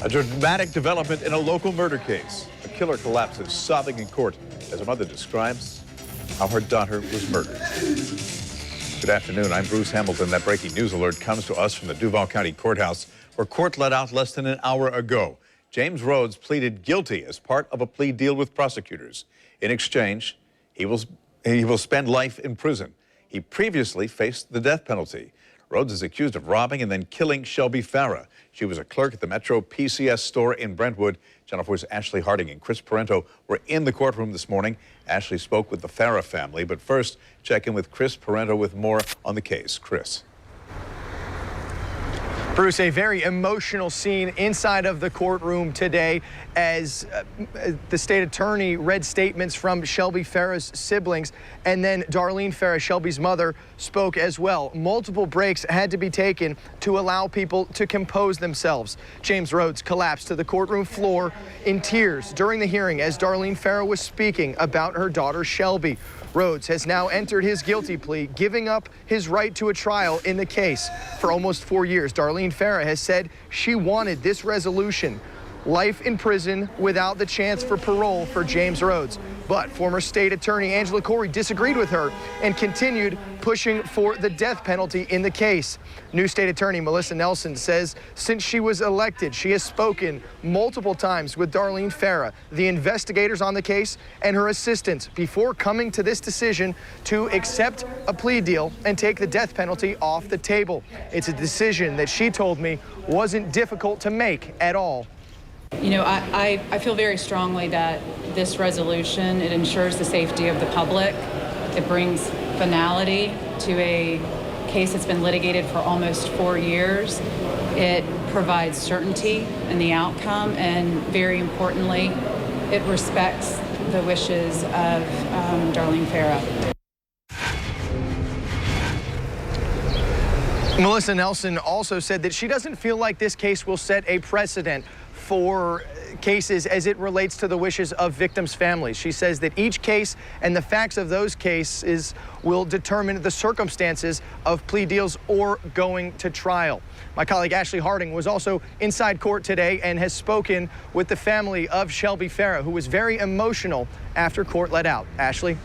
A dramatic development in a local murder case. A killer collapses, sobbing in court as her mother describes how her daughter was murdered. Good afternoon, I'm Bruce Hamilton. That breaking news alert comes to us from the Duval County Courthouse, where court let out less than an hour ago. James Rhodes pleaded guilty as part of a plea deal with prosecutors. In exchange, he will spend life in prison. He previously faced the death penalty. Rhodes is accused of robbing and then killing Shelby Farah. She was a clerk at the Metro PCS store in Brentwood. Channel 4's Ashley Harding and Chris Parento were in the courtroom this morning. Ashley spoke with the Farah family, but first, check in with Chris Parento with more on the case. Chris. Bruce, a very emotional scene inside of the courtroom today as the state attorney read statements from Shelby Farah's siblings, and then Darlene Farah, Shelby's mother, spoke as well. Multiple breaks had to be taken to allow people to compose themselves. James Rhodes collapsed to the courtroom floor in tears during the hearing as Darlene Farah was speaking about her daughter Shelby. Rhodes has now entered his guilty plea, giving up his right to a trial in the case. For almost 4 years, Darlene Farah has said she wanted this resolution, life in prison without the chance for parole for James Rhodes. But former state attorney Angela Corey disagreed with her and continued pushing for the death penalty in the case. New state attorney Melissa Nelson says since she was elected, she has spoken multiple times with Darlene Farah, the investigators on the case, and her assistants before coming to this decision to accept a plea deal and take the death penalty off the table. It's a decision that she told me wasn't difficult to make at all. You know, I feel very strongly that this resolution, it ensures the safety of the public. It brings finality to a case that's been litigated for almost 4 years. It provides certainty in the outcome, and very importantly, it respects the wishes of Darlene Farah. Melissa Nelson also said that she doesn't feel like this case will set a precedent for cases as it relates to the wishes of victims' families. She says that each case and the facts of those cases will determine the circumstances of plea deals or going to trial. My colleague Ashley Harding was also inside court today and has spoken with the family of Shelby Farah, who was very emotional after court let out. Ashley?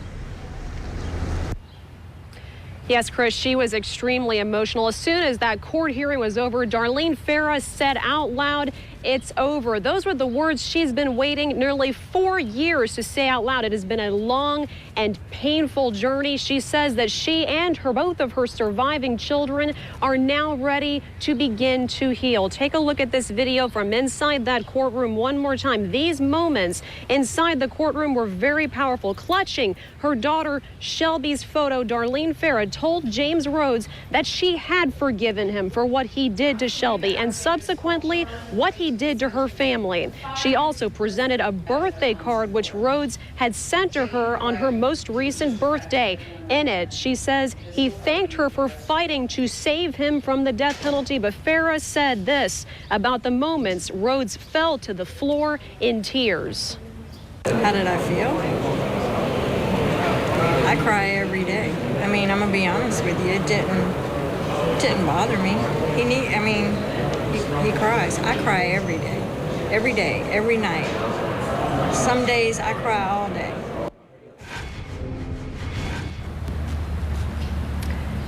Yes, Chris, she was extremely emotional. As soon as that court hearing was over, Darlene Farah said out loud, "It's over." Those were the words she's been waiting nearly 4 years to say out loud. It has been a long and painful journey. She says that she and both of her surviving children are now ready to begin to heal. Take a look at this video from inside that courtroom one more time. These moments inside the courtroom were very powerful. Clutching her daughter Shelby's photo, Darlene Farah told James Rhodes that she had forgiven him for what he did to Shelby and subsequently what he did to her family. She also presented a birthday card which Rhodes had sent to her on her most recent birthday. In it, she says he thanked her for fighting to save him from the death penalty, but Farah said this about the moments Rhodes fell to the floor in tears. How did I feel? I cry every day. I mean, I'm gonna be honest with you, it didn't bother me. He cries. I cry every day, every night. Some days I cry all day.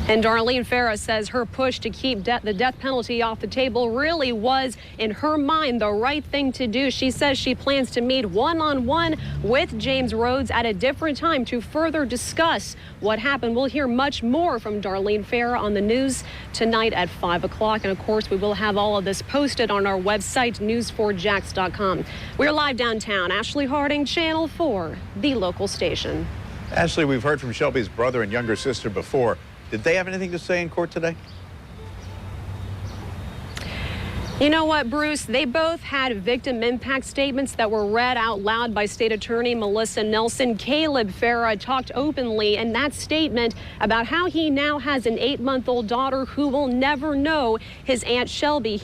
And Darlene Farah says her push to keep the death penalty off the table really was, in her mind, the right thing to do. She says she plans to meet one-on-one with James Rhodes at a different time to further discuss what happened. We'll hear much more from Darlene Farah on the news tonight at 5 o'clock. And, of course, we will have all of this posted on our website, news4jax.com. We're live downtown. Ashley Harding, Channel 4, the local station. Ashley, we've heard from Shelby's brother and younger sister before. Did they have anything to say in court today? You know what, Bruce? They both had victim impact statements that were read out loud by State Attorney Melissa Nelson. Caleb Farah talked openly in that statement about how he now has an 8-month-old daughter who will never know his Aunt Shelby.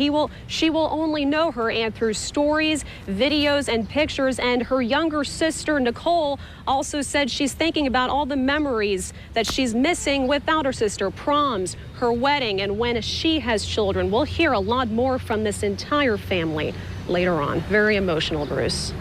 She will only know her aunt through stories, videos, and pictures. And her younger sister, Nicole, also said she's thinking about all the memories that she's missing without her sister. Proms, her wedding, and when she has children. We'll hear a lot more from this entire family later on. Very emotional, Bruce.